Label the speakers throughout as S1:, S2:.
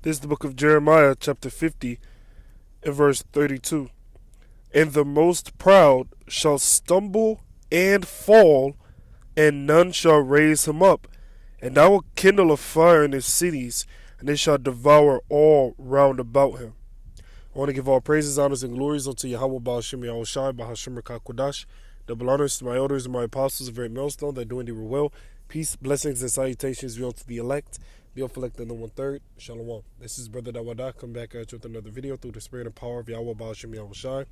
S1: This is the book of Jeremiah, chapter 50, and verse 32. And the most proud shall stumble and fall, and none shall raise him up. And I will kindle a fire in his cities, and it shall devour all round about him. I want to give all praises, honors, and glories unto YAHAWAH, YAHAWASHI, QADASH. Double honors to my elders and my apostles of Great Milestone that doing thee well. Peace, blessings, and salutations be unto the elect. Be elected in 1/3. Shalom. This is Brother Dawadah. Come back at you with another video through the spirit and power of YAHAWAH, YAHAWASHI.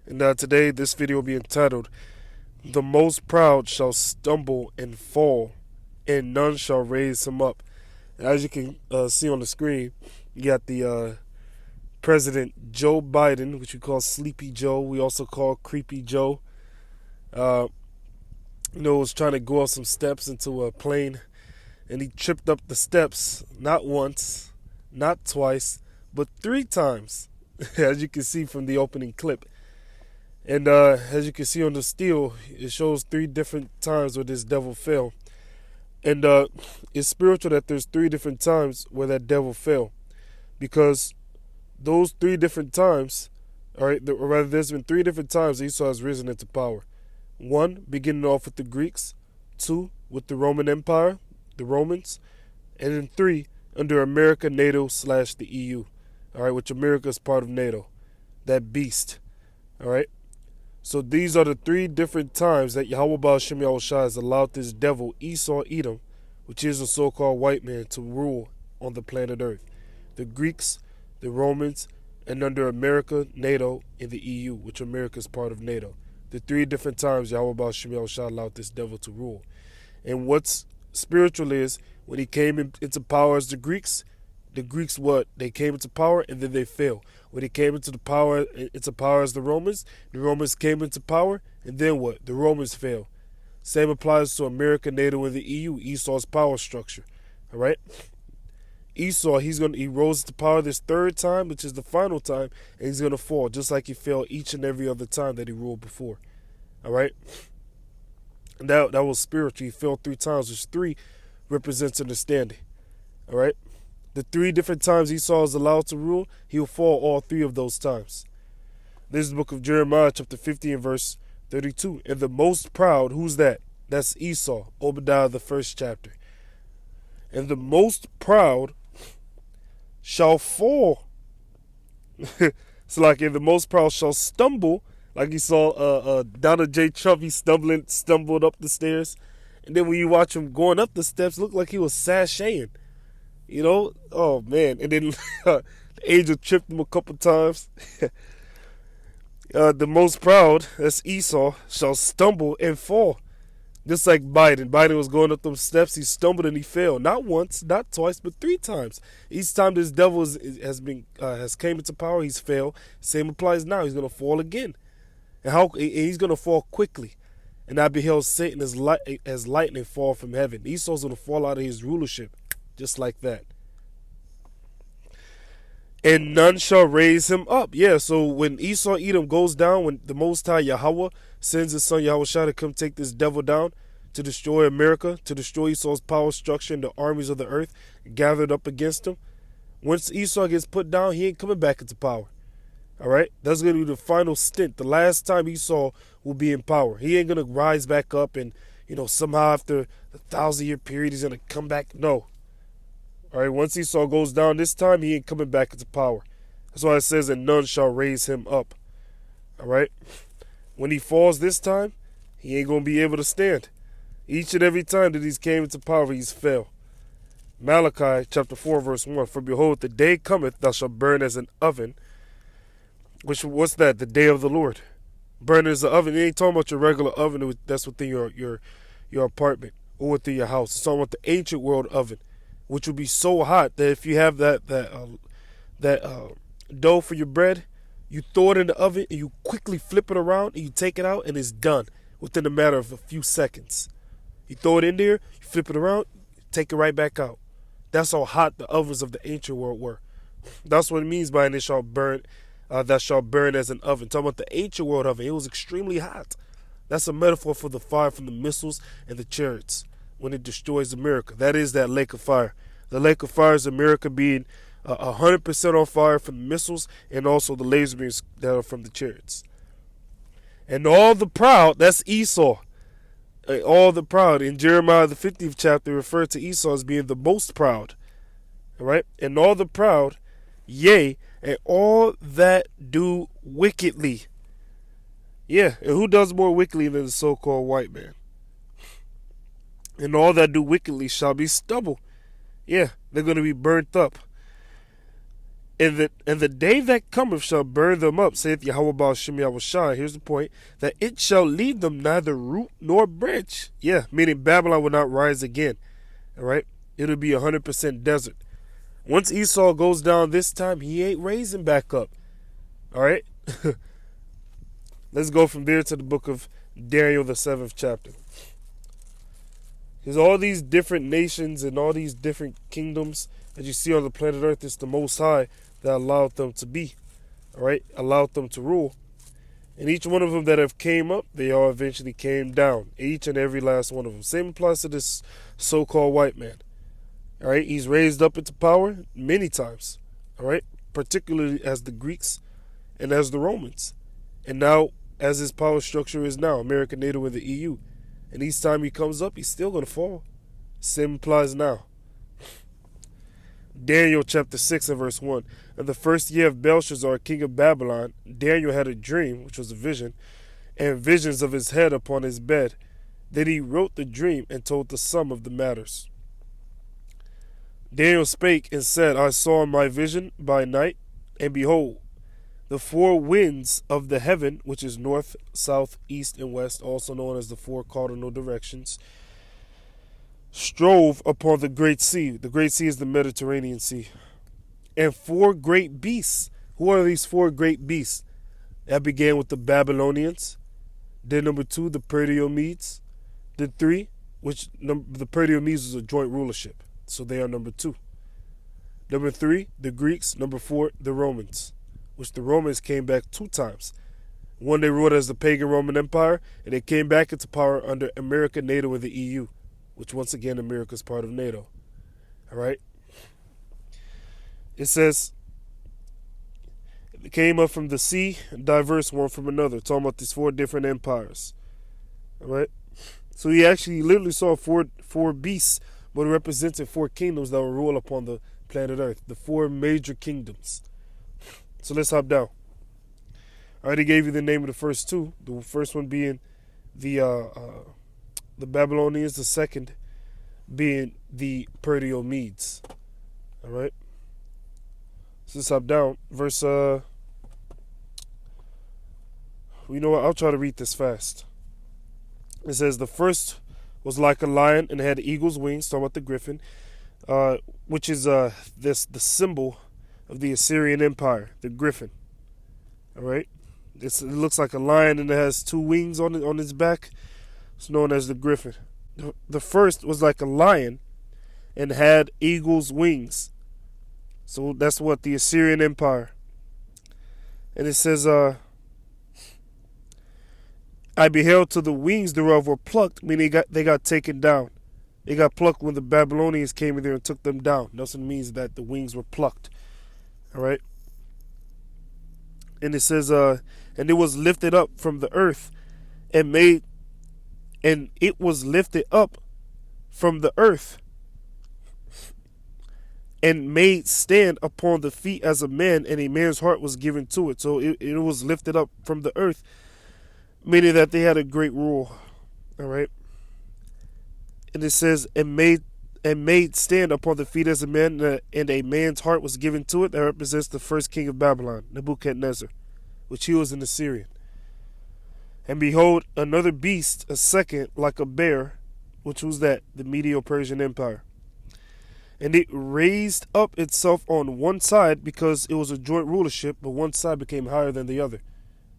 S1: And today, this video will be entitled, The Most Proud Shall Stumble and Fall, and None Shall Raise Him Up. And as you can see on the screen, you got the President Joe Biden, which we call Sleepy Joe. We also call Creepy Joe. Was trying to go up some steps into a plane, and he tripped up the steps not once, not twice, but 3 times, as you can see from the opening clip. And as you can see on the still, it shows 3 different times where this devil fell. And it's spiritual that there's 3 different times where that devil fell, because those 3 different times, all right, or rather, there's been 3 different times Esau has risen into power. 1, beginning off with the Greeks. 2, with the Roman Empire, the Romans. And then 3, under America, NATO / the EU. All right, which America is part of NATO. That beast. All right. So these are the 3 different times that YAHAWAH YAHAWASHI has allowed this devil, Esau Edom, which is a so-called white man, to rule on the planet Earth. The Greeks, the Romans, and under America, NATO, and the EU, which America is part of NATO. The 3 different times YAHAWAH YAHAWASHI allowed this devil to rule. And what's spiritual is, when he came into power as the Greeks what? They came into power and then they fell. When he came into power as the Romans came into power, and then what? The Romans fell. Same applies to America, NATO, and the EU, Esau's power structure. All right? Esau, he rose to power this 3rd time, which is the final time, and he's going to fall, just like he fell each and every other time that he ruled before. All right? And that was spiritual. He fell 3 times, which 3 represents understanding. All right? The 3 different times Esau is allowed to rule, he will fall all 3 of those times. This is the book of Jeremiah, chapter 50, and verse 32. And the most proud, who's that? That's Esau, Obadiah, the 1st chapter. And the most proud shall fall. So like, and the most proud shall stumble, like you saw Donald J. Trump, he stumbled up the stairs. And then when you watch him going up the steps, looked like he was sashaying. You know? Oh, man. And then the angel tripped him a couple times. The most proud, that's Esau, shall stumble and fall. Just like Biden. Biden was going up them steps. He stumbled and he fell. Not once, not twice, but 3 times. Each time this devil has came into power, he's failed. Same applies now. He's going to fall again. And he's going to fall quickly. And I beheld Satan as lightning fall from heaven. Esau's going to fall out of his rulership. Just like that. And none shall raise him up. Yeah, so when Esau Edom goes down, when the Most High YAHAWAH sends his son YAHAWASHI to come take this devil down, to destroy America, to destroy Esau's power structure and the armies of the earth gathered up against him. Once Esau gets put down, he ain't coming back into power. All right? That's going to be the final stint. The last time Esau will be in power. He ain't going to rise back up and, somehow after a 1,000-year period, he's going to come back. No. All right, once Esau goes down this time, he ain't coming back into power. That's why it says, and none shall raise him up. All right? When he falls this time, he ain't going to be able to stand. Each and every time that he's came into power, he's fell. Malachi chapter 4, verse 1, for behold, the day cometh, thou shalt burn as an oven. What's that? The day of the Lord. Burn as an oven. He ain't talking about your regular oven that's within your apartment or within your house. It's talking about the ancient world oven, which will be so hot that if you have that dough for your bread, you throw it in the oven and you quickly flip it around and you take it out and it's done within a matter of a few seconds. You throw it in there, you flip it around, take it right back out. That's how hot the ovens of the ancient world were. That's what it means by that shall burn as an oven. Talking about the ancient world oven, it was extremely hot. That's a metaphor for the fire from the missiles and the chariots when it destroys America. That is that lake of fire. The lake of fire is America being 100% on fire from the missiles and also the laser beams that are from the chariots. And all the proud, that's Esau. All the proud. In Jeremiah the 50th chapter, referred to Esau as being the most proud. All right? And all the proud, yea, and all that do wickedly. Yeah, and who does more wickedly than the so-called white man? And all that do wickedly shall be stubble. Yeah, they're going to be burnt up. And the day that cometh shall burn them up, saith Yahawah Shem YAHAWASHI. Here's the point, that it shall leave them neither root nor branch. Yeah, meaning Babylon will not rise again. All right? It'll be 100% desert. Once Esau goes down this time, he ain't raising back up. All right? Let's go from there to the book of Daniel, the 7th chapter. Because all these different nations and all these different kingdoms that you see on the planet Earth, it's the Most High that allowed them to be, all right, allowed them to rule. And each one of them that have came up, they all eventually came down, each and every last one of them. Same applies to this so-called white man, all right. He's raised up into power many times, all right, particularly as the Greeks and as the Romans. And now, as his power structure is now, America, NATO, and the EU. And each time he comes up, he's still going to fall. Same applies now. Daniel chapter 6 and verse 1. In the first year of Belshazzar, king of Babylon, Daniel had a dream, which was a vision, and visions of his head upon his bed. Then he wrote the dream and told the sum of the matters. Daniel spake and said, I saw in my vision by night, and behold, the four winds of the heaven, which is north, south, east, and west, also known as the four cardinal directions, strove upon the great sea. The great sea is the Mediterranean Sea. And four great beasts. Who are these four great beasts? That began with the Babylonians. Then number 2, the Perdio-Medes. Then 3, which the Perdio-Medes was a joint rulership. So they are number 2. Number 3, the Greeks. Number 4, the Romans, which the Romans came back 2 times. One, they ruled as the pagan Roman Empire, and they came back into power under America, NATO, and the EU, which once again, America is part of NATO. All right? It says, it came up from the sea, diverse one from another. Talking about these 4 different empires. All right? So he actually literally saw four beasts, but it represented 4 kingdoms that will rule upon the planet Earth. The 4 major kingdoms. So let's hop down. I already gave you the name of the first 2. The first one being the Babylonians. The second being the Perdio-Medes. All right. So let's hop down. Verse. You know what? I'll try to read this fast. It says the first was like a lion and had eagle's wings. Talking about the griffin, which is the symbol of the Assyrian Empire, the griffin. All right, it looks like a lion and it has 2 wings on its back. It's known as the griffin. The first was like a lion and had eagle's wings. So that's what the Assyrian Empire. And it says, I beheld till the wings thereof were plucked, meaning they got taken down. They got plucked when the Babylonians came in there and took them down. That's what it means, that the wings were plucked. All right. And it says, and it was lifted up from the earth and it was lifted up from the earth and made stand upon the feet as a man, and a man's heart was given to it. So it was lifted up from the earth, meaning that they had a great rule. All right. And it says, and made stand upon the feet as a man, and a man's heart was given to it. That represents the first king of Babylon, Nebuchadnezzar, which he was an Assyrian. And behold, another beast, a second, like a bear, which was the Medo-Persian Empire. And it raised up itself on one side because it was a joint rulership, but one side became higher than the other.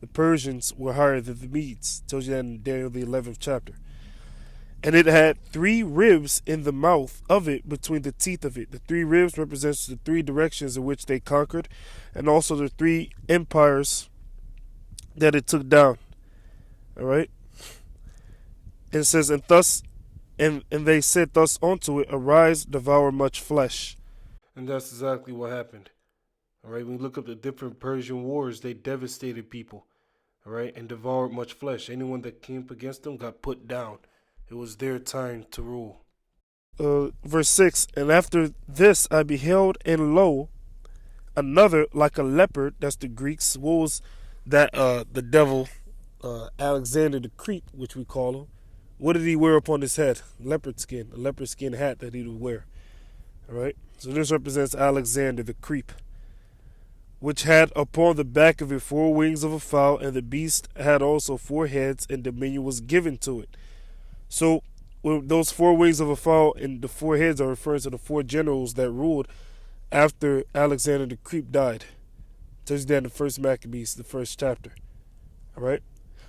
S1: The Persians were higher than the Medes. Tells you that in Daniel the 11th chapter. And it had 3 ribs in the mouth of it, between the teeth of it. The 3 ribs represents the 3 directions in which they conquered, and also the 3 empires that it took down. All right. And it says, and they said thus unto it, arise, devour much flesh. And that's exactly what happened. All right, when we look up the different Persian wars, they devastated people, all right, and devoured much flesh. Anyone that came up against them got put down. It was their time to rule. Verse 6, and after this I beheld, and lo, another like a leopard. That's the Greeks. What was that? The devil, Alexander the Creep, which we call him. What did he wear upon his head? Leopard skin, a leopard skin hat that he would wear. All right. So this represents Alexander the Creep, which had upon the back of it 4 wings of a fowl, and the beast had also 4 heads, and dominion was given to it. So those 4 wings of a fowl and the 4 heads are referring to the 4 generals that ruled after Alexander the Creep died. It tells you that in the first Maccabees, the first chapter. All right.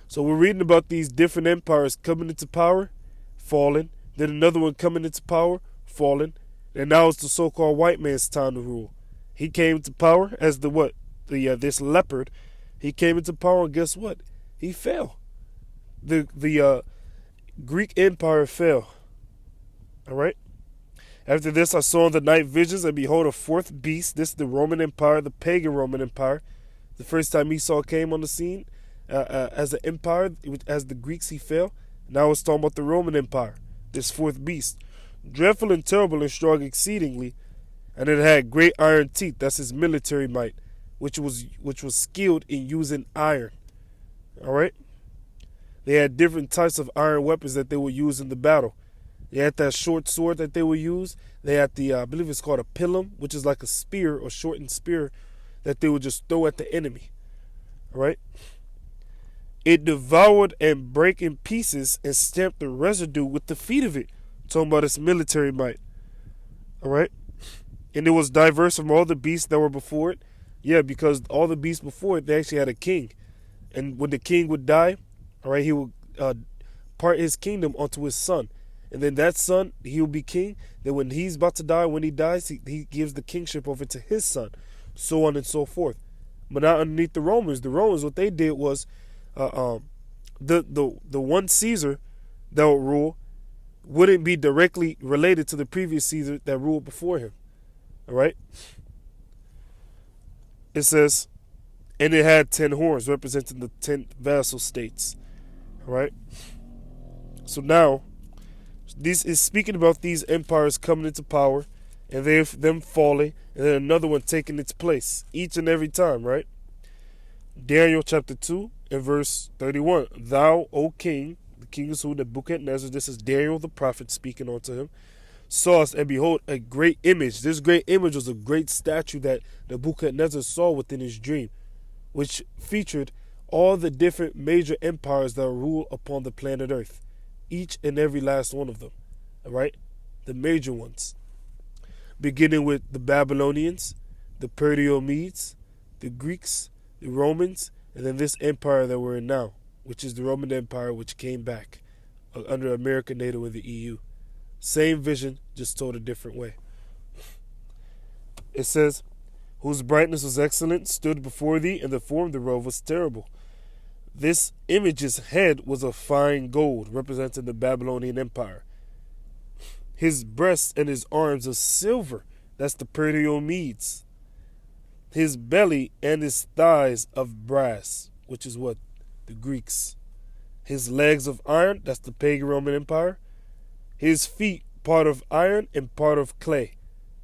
S1: So we're reading about these different empires coming into power, falling. Then another one coming into power, falling. And now it's the so-called white man's time to rule. He came into power as the what? This leopard. He came into power, and guess what? He fell. The Greek Empire fell. All right. After this, I saw in the night visions, and behold, a 4th beast. This is the Roman Empire, the pagan Roman Empire. The first time Esau came on the scene as an empire, as the Greeks, he fell. Now it's talking about the Roman Empire, this 4th beast, dreadful and terrible and strong exceedingly, and it had great iron teeth. That's his military might, which was skilled in using iron. All right. They had different types of iron weapons that they would use in the battle. They had that short sword that they would use. They had the, I believe it's called a pilum, which is like a spear or shortened spear that they would just throw at the enemy. All right. It devoured and brake in pieces and stamped the residue with the feet of it. Talking about its military might. All right. And it was diverse from all the beasts that were before it. Yeah, because all the beasts before it, they actually had a king. And when the king would die, all right, he would part his kingdom onto his son. And then that son, he will be king. Then when he's about to die, when he dies, he gives the kingship over to his son. So on and so forth. But not underneath the Romans. The Romans, what they did was the one Caesar that would rule wouldn't be directly related to the previous Caesar that ruled before him. All right. It says, and it had 10 horns representing the 10 vassal states. All right. So now, this is speaking about these empires coming into power, and them falling, and then another one taking its place each and every time. Right. Daniel chapter 2 and verse 31. Thou, O king, the king is who? Nebuchadnezzar. This is Daniel the prophet speaking unto him. Sawest, and behold, a great image. This great image was a great statue that Nebuchadnezzar saw within his dream, which featured all the different major empires that rule upon the planet Earth. Each and every last one of them. All right? The major ones. Beginning with the Babylonians, the Perdio-Medes, the Greeks, the Romans, and then this empire that we're in now, which is the Roman Empire, which came back under America, NATO, and the EU. Same vision, just told a different way. It says, whose brightness was excellent, stood before thee, and the form thereof was terrible. This image's head was of fine gold, representing the Babylonian Empire. His breasts and his arms of silver, that's the Perdio-Medes. His belly and his thighs of brass, which is what? The Greeks. His legs of iron, that's the pagan Roman Empire. His feet, part of iron and part of clay.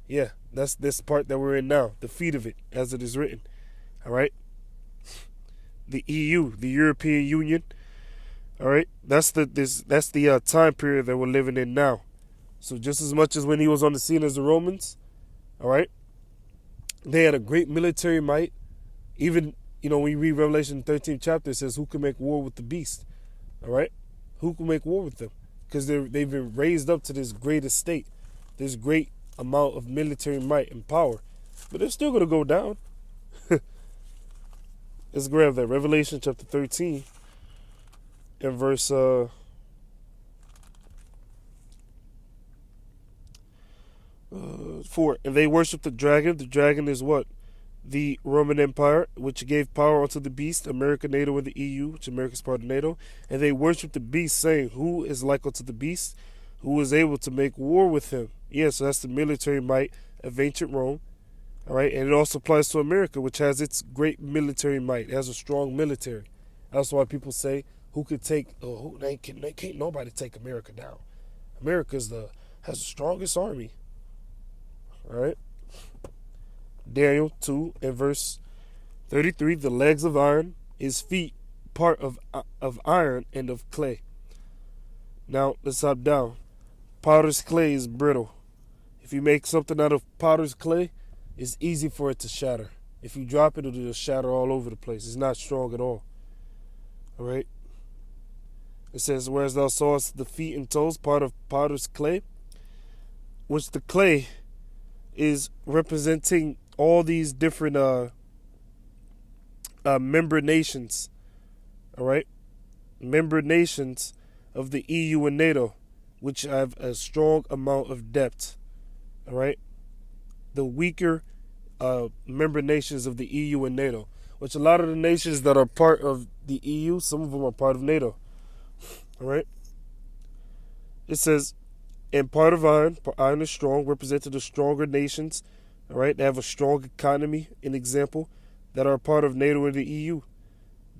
S1: Yeah, that's this part that we're in now, the feet of it, as it is written. All right? The EU, the European Union. All right? That's the time period that we're living in now. So just as much as when he was on the scene as the Romans, all right? They had a great military might. Even, when you read Revelation 13th chapter, it says, who can make war with the beast? All right? Who can make war with them? Because they've been raised up to this great estate, this great amount of military might and power. But they're still going to go down. Let's grab that. Revelation chapter 13 and verse 4. And they worship the dragon. The dragon is what? The Roman Empire, which gave power unto the beast, America, NATO, and the EU, which America is part of NATO. And they worship the beast, saying, who is like unto the beast, who is able to make war with him? Yeah, so that's the military might of ancient Rome. All right, and it also applies to America, which has its great military might. It has a strong military. That's why people say, "Who could take? They can't nobody take America down. America has the strongest army." All right. Daniel 2 and verse 33: the legs of iron, his feet part of iron and of clay. Now let's hop down. Potter's clay is brittle. If you make something out of potter's clay, it's easy for it to shatter. If you drop it, it'll just shatter all over the place. It's not strong at all. All right. It says, "Whereas thou sawest the feet and toes, part of potter's clay," which the clay is representing all these different member nations. All right, member nations of the EU and NATO, which have a strong amount of depth. All right, the weaker member nations of the EU and NATO, which a lot of the nations that are part of the EU, some of them are part of NATO. All right, it says, "And part of iron is strong," represented the stronger nations. All right, they have a strong economy, an example, that are part of NATO and the EU.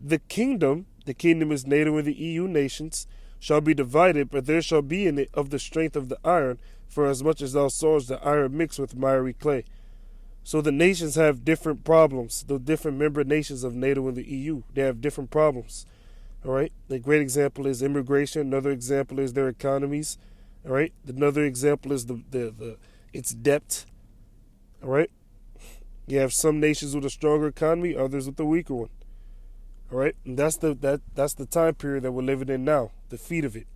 S1: The kingdom is NATO and the EU nations, "shall be divided, but there shall be in it of the strength of the iron, for as much as thou sawest the iron mixed with miry clay." So the nations have different problems. The different member nations of NATO and the EU, they have different problems. All right, a great example is immigration. Another example is their economies. All right, another example is its depth. All right, you have some nations with a stronger economy, others with a weaker one. All right, and that's the time period that we're living in now, the feet of it.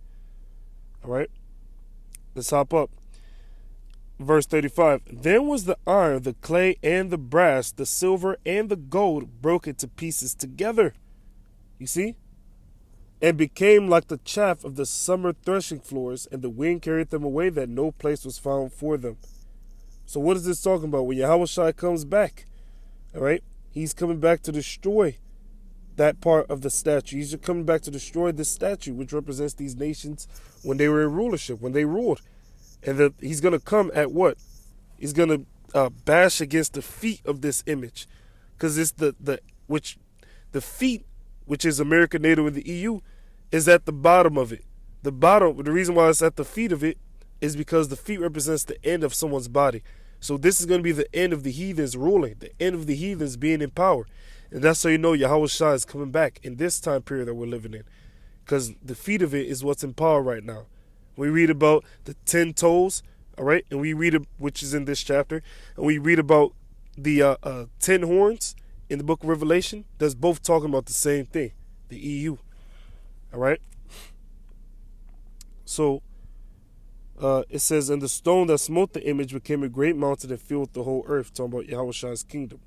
S1: All right, let's hop up. Verse 35: "Then was the iron, the clay, and the brass, the silver, and the gold broken to pieces together." You see? "And became like the chaff of the summer threshing floors, and the wind carried them away, that no place was found for them." So what is this talking about? When YAHAWASHI comes back, all right, he's coming back to destroy that part of the statue. He's coming back to destroy this statue, which represents these nations when they were in rulership, when they ruled. And he's going to come at what? He's going to bash against the feet of this image, because it's the feet, which is America, NATO, and the EU, is at the bottom of it. The reason why it's at the feet of it is because the feet represents the end of someone's body. So this is going to be the end of the heathens ruling, the end of the heathens being in power. And that's how you know YAHAWASHI is coming back in this time period that we're living in, because the feet of it is what's in power right now. We read about the 10 toes, all right, and we read, which is in this chapter, and we read about the 10 horns in the book of Revelation. That's both talking about the same thing, the EU, all right. So it says, "And the stone that smote the image became a great mountain and filled the whole earth," talking about YAHAWASHI's kingdom.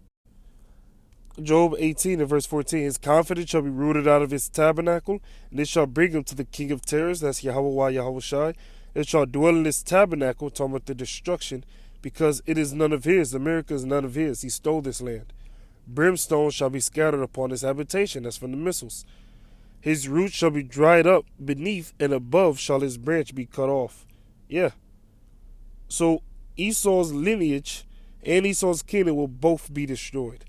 S1: Job 18 and verse 14: "His confidence shall be rooted out of his tabernacle, and it shall bring him to the King of terrors," that's YAHAWAH, YAHAWASHI. "It shall dwell in his tabernacle," talking about the destruction, "because it is none of his." America is none of his. He stole this land. "Brimstone shall be scattered upon his habitation," that's from the missiles. "His roots shall be dried up beneath, and above shall his branch be cut off." Yeah. So Esau's lineage and Esau's kingdom will both be destroyed.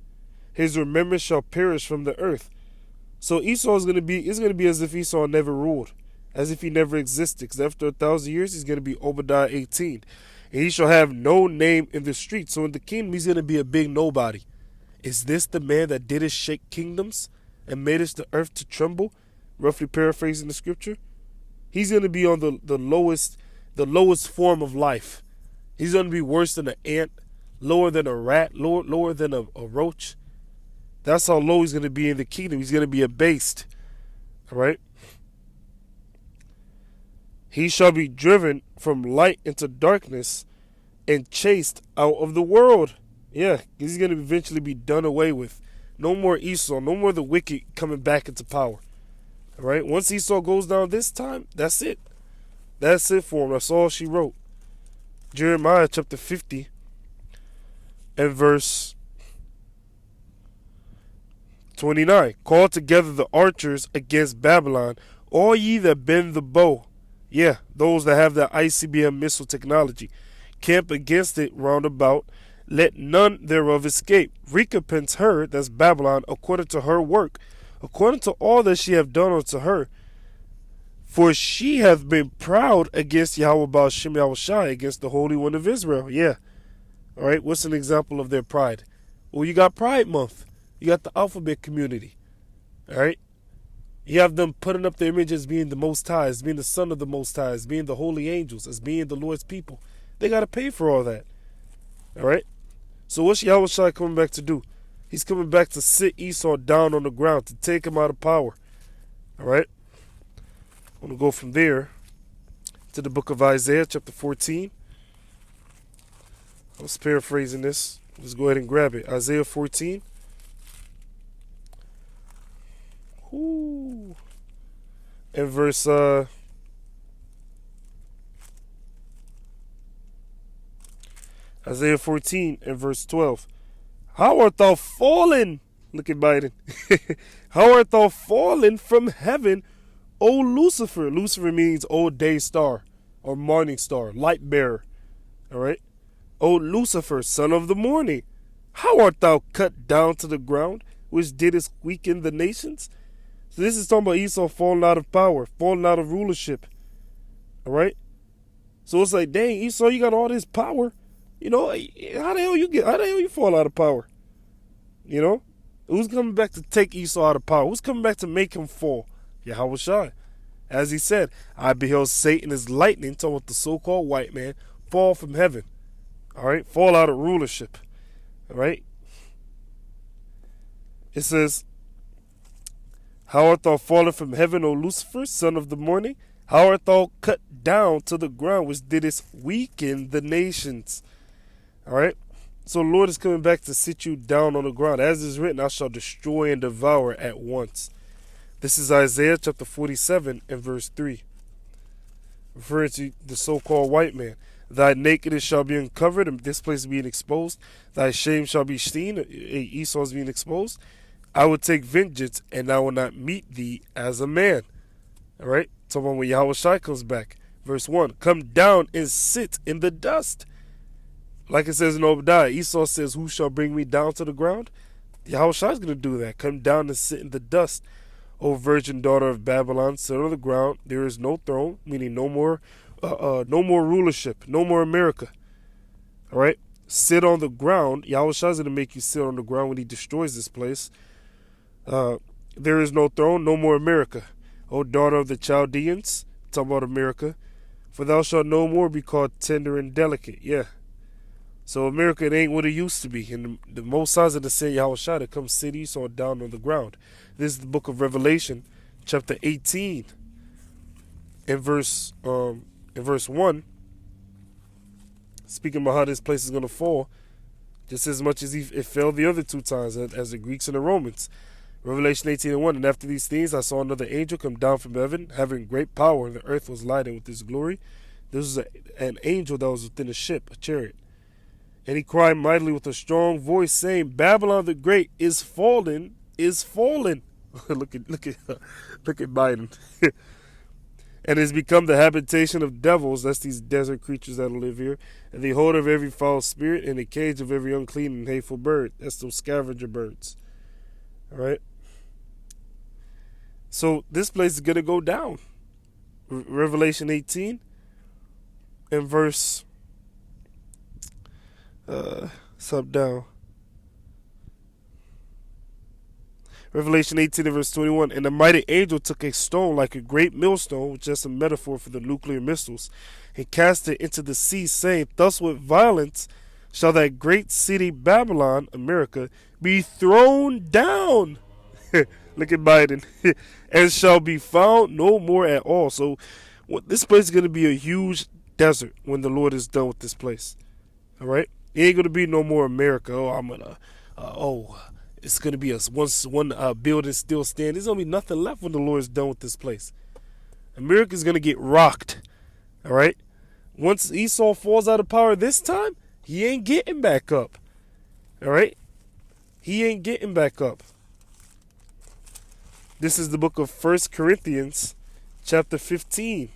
S1: "His remembrance shall perish from the earth." So Esau is going to be as if Esau never ruled, as if he never existed. Because after 1,000 years, he's going to be Obadiah 18. "And he shall have no name in the street." So in the kingdom, he's going to be a big nobody. Is this the man that did shake kingdoms and made us the earth to tremble? Roughly paraphrasing the scripture. He's going to be on the lowest form of life. He's going to be worse than an ant, lower than a rat, lower than a roach. That's how low he's going to be in the kingdom. He's going to be abased. All right. "He shall be driven from light into darkness and chased out of the world." Yeah, he's going to eventually be done away with. No more Esau, no more the wicked coming back into power. All right. Once Esau goes down this time, that's it. That's it for him. That's all she wrote. Jeremiah chapter 50 and verse 29. "Call together the archers against Babylon, all ye that bend the bow." Yeah, those that have the ICBM missile technology. camp against it round about. Let none thereof escape. Recompense her, that's Babylon, according to her work, according to all that she hath done unto her. For she hath been proud against Yahweh Baal Shem Yahawashi, against the Holy One of Israel. Yeah. All right. What's an example of their pride? Well, you got Pride Month. You got the alphabet community. All right. You have them putting up their image as being the Most High, as being the Son of the Most High, as being the holy angels, as being the Lord's people. They got to pay for all that. All right. So what's Yahawashi coming back to do? He's coming back to sit Esau down on the ground, to take him out of power. All right. I'm going to go from there to the book of Isaiah, chapter 14. I was paraphrasing this. Let's go ahead and grab it. Isaiah 14. Ooh. And verse Isaiah 14 and verse 12. How art thou fallen? Look at Biden. How art thou fallen from heaven, O Lucifer? Lucifer means old day star or morning star, light bearer. All right. O Lucifer, son of the morning, how art thou cut down to the ground, which didst weaken the nations? So this is talking about Esau falling out of power, falling out of rulership. All right. So it's like, dang, Esau, you got all this power. You know, how the hell you fall out of power? You know, who's coming back to take Esau out of power? Who's coming back to make him fall? Yahawashi. As he said, I beheld Satan as lightning, talking about the so-called white man, fall from heaven. All right, fall out of rulership. All right. It says, how art thou fallen from heaven, O Lucifer, son of the morning? How art thou cut down to the ground, which didst weaken the nations? All right. So the Lord is coming back to sit you down on the ground. As is written, I shall destroy and devour at once. This is Isaiah chapter 47 and verse 3. Referring to the so-called white man. Thy nakedness shall be uncovered, and this place being exposed. Thy shame shall be seen, Esau's being exposed. I will take vengeance, and I will not meet thee as a man. All right. So when Yahawashi comes back, verse 1, come down and sit in the dust. Like it says in Obadiah, Esau says, who shall bring me down to the ground? Yahawashi is going to do that. Come down and sit in the dust. O virgin daughter of Babylon, sit on the ground. There is no throne, meaning no more rulership, no more America. All right. Sit on the ground. Yahawashi is going to make you sit on the ground when he destroys this place. There is no throne, no more America. O daughter of the Chaldeans, talking about America, for thou shalt no more be called tender and delicate. Yeah. So America, it ain't what it used to be. And the Most High is to say Yahawashi to come sit Esau down on the ground. This is the book of Revelation, chapter 18, in verse 1. Speaking about how this place is going to fall, just as much as it fell the other two times, as the Greeks and the Romans. Revelation 18 and 1. And after these things, I saw another angel come down from heaven, having great power, and the earth was lighted with his glory. This was an angel that was within a ship, a chariot. And he cried mightily with a strong voice, saying, Babylon the Great is fallen, is fallen. look at Biden. And has become the habitation of devils. That's these desert creatures that live here. And the hold of every foul spirit, and the cage of every unclean and hateful bird. That's those scavenger birds. All right. So this place is going to go down. Revelation 18 and verse down. Revelation 18 and verse 21. And the mighty angel took a stone like a great millstone, which is a metaphor for the nuclear missiles, and cast it into the sea, saying, thus with violence shall that great city Babylon, America, be thrown down. Look at Biden. And shall be found no more at all. So this place is going to be a huge desert when the Lord is done with this place. All right? It ain't going to be no more America. It's going to be one building still standing. There's going to be nothing left when the Lord is done with this place. America's going to get rocked. All right? Once Esau falls out of power this time, he ain't getting back up. All right? He ain't getting back up. This is the book of 1 Corinthians, chapter 15.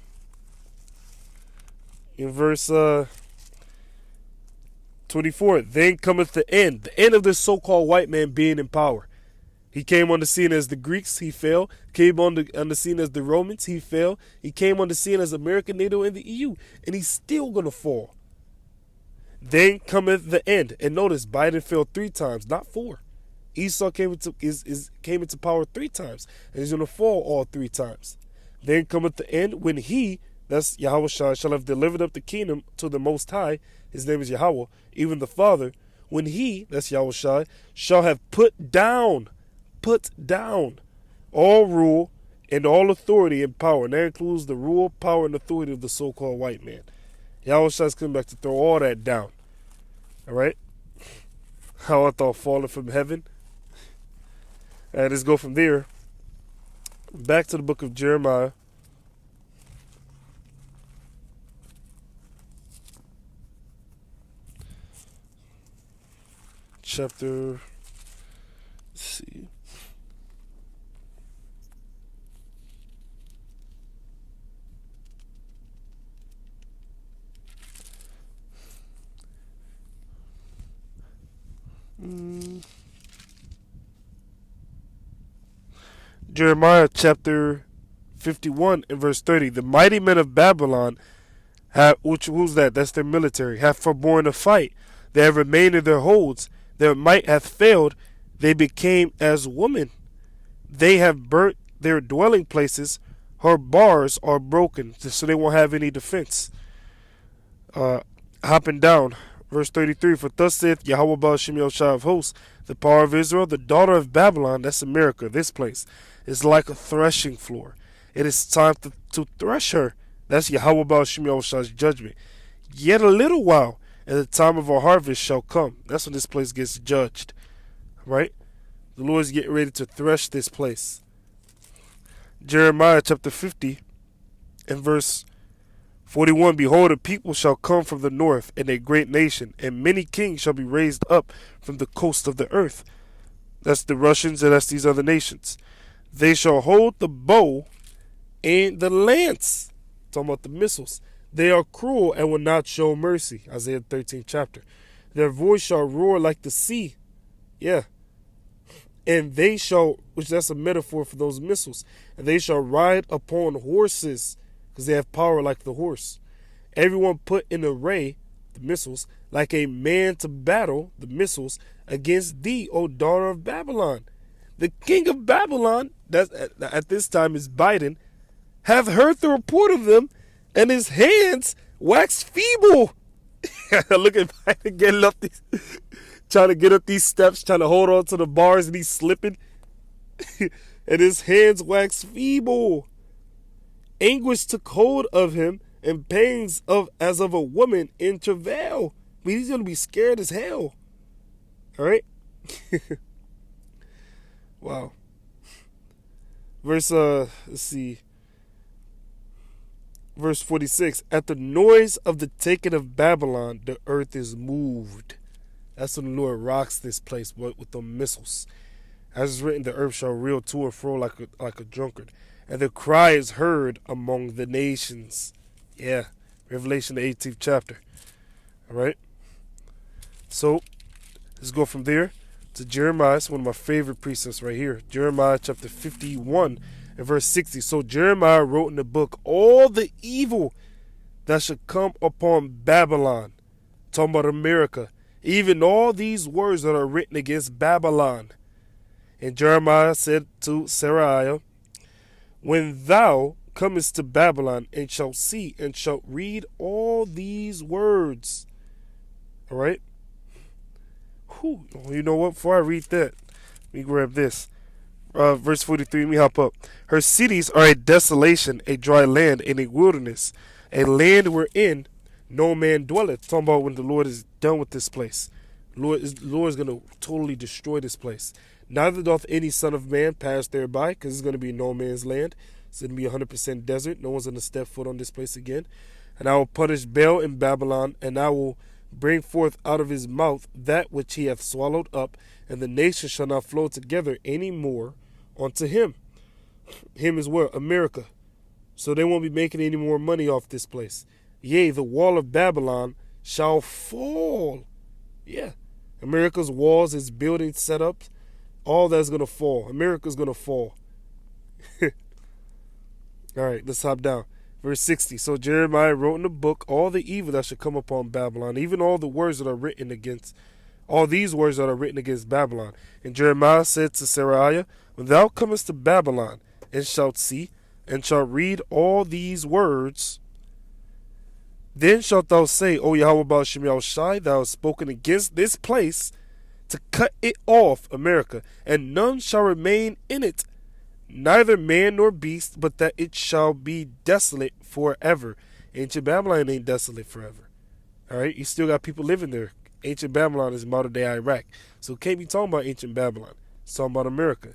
S1: In verse 24. Then cometh the end of this so-called white man being in power. He came on the scene as the Greeks, he fell. Came on the scene as the Romans, he fell. He came on the scene as America, NATO, and the EU, and he's still going to fall. Then cometh the end. And notice, Biden fell 3 times, not 4. Esau came into power 3 times, and he's going to fall all 3 times. Then cometh the end when he, that's YAHAWASHI, shall have delivered up the kingdom to the Most High. His name is Yahweh, even the Father. When he, that's YAHAWASHI, shall have put down all rule and all authority and power. And that includes the rule, power, and authority of the so-called white man. YAHAWASHI is coming back to throw all that down. All right? How I thought falling from heaven. And let's go from there. Back to the book of Jeremiah. Chapter, let's see. Jeremiah chapter 51 and verse 30. The mighty men of Babylon have, who's that? That's their military, have forborne to fight. They have remained in their holds. Their might hath failed. They became as women. They have burnt their dwelling places. Her bars are broken, so they won't have any defense. Hopping down, verse 33. For thus saith Yahweh Baal Shem Yahushua of hosts, the power of Israel, the daughter of Babylon, that's America, this place, is like a threshing floor. It is time to thresh her. That's Yahweh Baal Shem Yahushua's judgment. Yet a little while, and the time of our harvest shall come. That's when this place gets judged. Right? The Lord is getting ready to thresh this place. Jeremiah chapter 50 and verse 41. Behold, a people shall come from the north, and a great nation, and many kings shall be raised up from the coast of the earth. That's the Russians, and that's these other nations. They shall hold the bow and the lance. Talking about the missiles. They are cruel and will not show mercy. Isaiah 13th chapter. Their voice shall roar like the sea. Yeah. And they shall, which that's a metaphor for those missiles. And they shall ride upon horses, because they have power like the horse. Everyone put in array, the missiles, like a man to battle, the missiles, against thee, O daughter of Babylon. The king of Babylon, that at this time is Biden, have heard the report of them, and his hands wax feeble. Look at Biden getting up these, trying to get up these steps, trying to hold on to the bars, and he's slipping. And his hands wax feeble. Anguish took hold of him, and pains as of a woman in travail. I mean, he's going to be scared as hell. All right? Wow. Verse, let's see. Verse 46, at the noise of the taking of Babylon, the earth is moved. That's when the Lord rocks this place with the missiles. As is written, the earth shall reel to and fro like a drunkard. And the cry is heard among the nations. Yeah, Revelation the 18th chapter. All right. So, let's go from there to Jeremiah. It's one of my favorite precepts right here. Jeremiah chapter 51. In verse 60, so Jeremiah wrote in the book all the evil that should come upon Babylon, talking about America, even all these words that are written against Babylon. And Jeremiah said to Seraiah, when thou comest to Babylon and shalt see and shalt read all these words. All right? Whew, you know what? Before I read that, let me grab this. Verse 43, let me hop up. Her cities are a desolation, a dry land, and a wilderness, a land wherein no man dwelleth. Talking about when the Lord is done with this place. The Lord is going to totally destroy this place. Neither doth any son of man pass thereby, because it's going to be no man's land. It's going to be 100% desert. No one's going to step foot on this place again. And I will punish Baal in Babylon, and I will bring forth out of his mouth that which he hath swallowed up, and the nations shall not flow together any more unto him. Him is what? America. So they won't be making any more money off this place. Yea, the wall of Babylon shall fall. Yeah. America's walls, its buildings set up, all that's going to fall. America's going to fall. All right, let's hop down. Verse 60. So Jeremiah wrote in the book all the evil that should come upon Babylon, even all the words that are written against, all these words that are written against Babylon. And Jeremiah said to Seraiah, when thou comest to Babylon, and shalt see, and shalt read all these words, then shalt thou say, O Yahweh Baal Shem Yahushai, thou hast spoken against this place to cut it off, America, and none shall remain in it, neither man nor beast, but that it shall be desolate forever. Ancient Babylon ain't desolate forever. All right, you still got people living there. Ancient Babylon is modern day Iraq, so can't be talking about ancient Babylon. It's talking about America.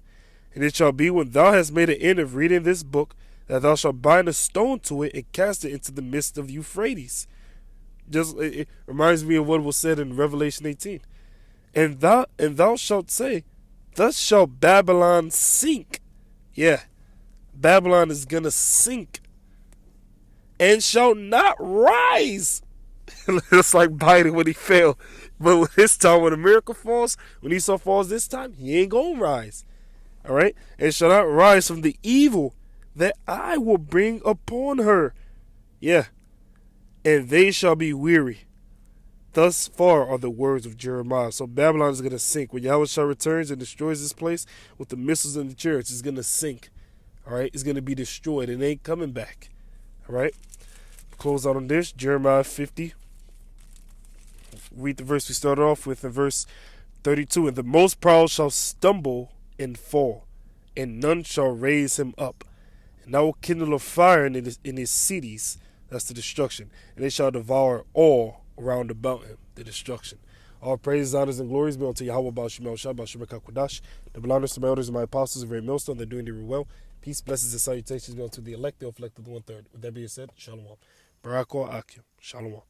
S1: And it shall be when thou hast made an end of reading this book, that thou shalt bind a stone to it and cast it into the midst of the Euphrates. It reminds me of what was said in Revelation 18. And thou shalt say, thus shall Babylon sink. Yeah, Babylon is gonna sink and shall not rise. It's like Biden when he fell. But this time when America falls, when Esau falls this time, he ain't gonna rise. All right? And shall not rise from the evil that I will bring upon her. Yeah. And they shall be weary. Thus far are the words of Jeremiah. So Babylon is going to sink. When Yahushua returns and destroys this place with the missiles and the chariots, it's going to sink. All right? It's going to be destroyed. It ain't coming back. All right? Close out on this. Jeremiah 50. Read the verse we started off with in verse 32. And the most proud shall stumble and fall, and none shall raise him up. And I will kindle a fire in his cities. That's the destruction. And they shall devour all around about him, the destruction. All praises, honors, and glories be unto Yahawah Baal Shem Yahushai, Baal Shem QADASH. The belongers to my elders and my apostles of Great Milestone. They're doing their well. Peace, blessings, and salutations be unto the elect, the elect of the 1/3. With that being said, Shalom. Barak Akim. Shalom.